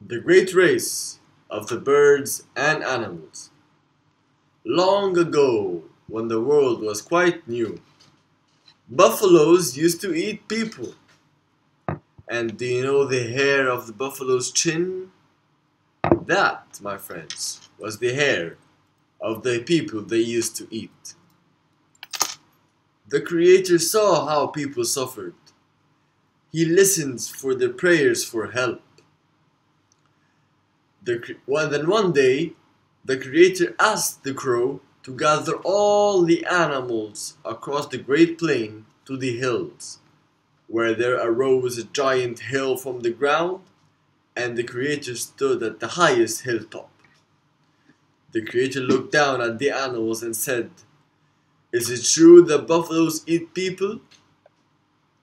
The Great Race of the Birds and Animals. Long ago, when the world was quite new, buffaloes used to eat people. And do you know the hair of the buffalo's chin? That, my friends, was the hair of the people they used to eat. The Creator saw how people suffered. He listens for their prayers for help. Then one day, the Creator asked the crow to gather all the animals across the great plain to the hills, where there arose a giant hill from the ground, and the Creator stood at the highest hilltop. The Creator looked down at the animals and said, "Is it true that buffaloes eat people?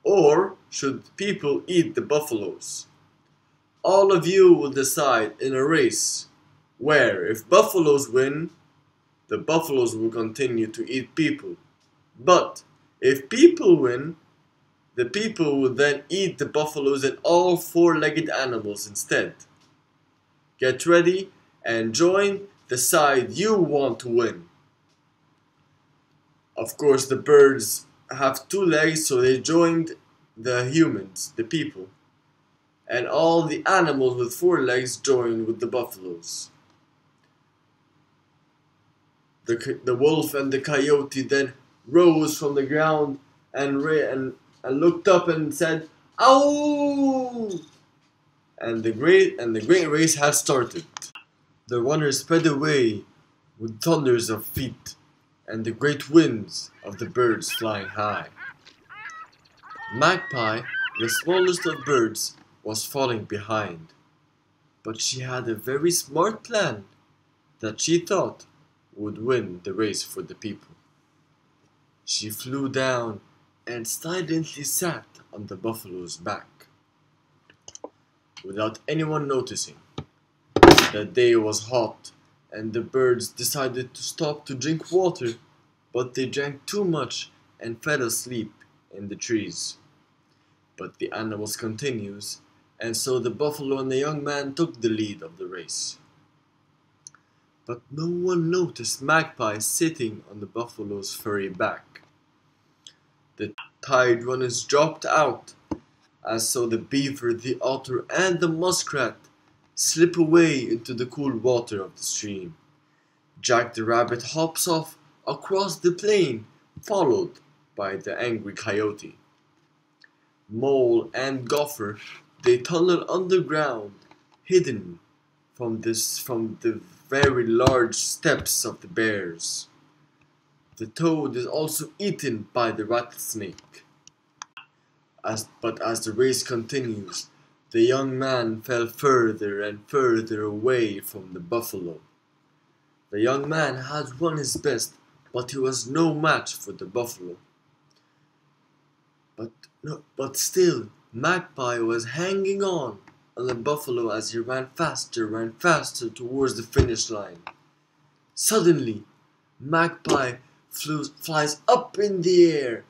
Or should people eat the buffaloes? All of you will decide in a race where, if buffaloes win, the buffaloes will continue to eat people. But if people win, the people will then eat the buffaloes and all four-legged animals instead. Get ready and join the side you want to win." Of course, the birds have two legs, so they joined the humans, the people. And all the animals with four legs joined with the buffaloes. The wolf and the coyote then rose from the ground and looked up and said, "Ow!" And the great race had started. The runners sped away with thunders of feet and the great winds of the birds flying high. Magpie, the smallest of birds, was falling behind, but she had a very smart plan that she thought would win the race for the people. She flew down and silently sat on the buffalo's back. Without anyone noticing, the day was hot and the birds decided to stop to drink water, but they drank too much and fell asleep in the trees. But the animals continues, and so the buffalo and the young man took the lead of the race. But no one noticed Magpie sitting on the buffalo's furry back. The tired runners dropped out, as so the beaver, the otter, and the muskrat slip away into the cool water of the stream. Jack the rabbit hops off across the plain, followed by the angry coyote. Mole and Gopher, they tunnel underground, hidden from the very large steps of the bears. The toad is also eaten by the rattlesnake. But as the race continues, the young man fell further and further away from the buffalo. The young man had run his best, but he was no match for the buffalo. But still, Magpie was hanging on the buffalo as he ran faster towards the finish line. Suddenly, Magpie flies up in the air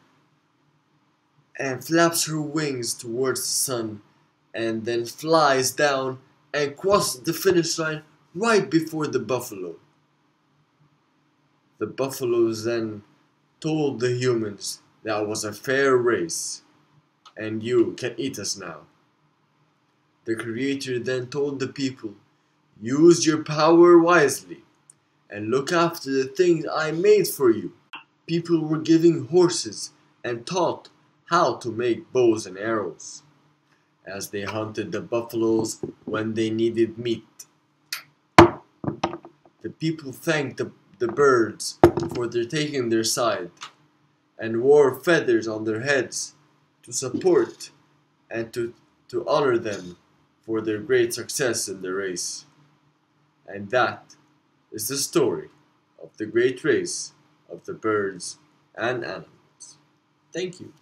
and flaps her wings towards the sun, and then flies down and crosses the finish line right before the buffalo. The buffaloes then told the humans that was a fair race, and you can eat us now. The Creator then told the people, "Use your power wisely and look after the things I made for you." People were given horses and taught how to make bows and arrows as they hunted the buffaloes when they needed meat. The people thanked the birds for their taking their side and wore feathers on their heads to support and to honor them for their great success in the race. And that is the story of the great race of the birds and animals. Thank you.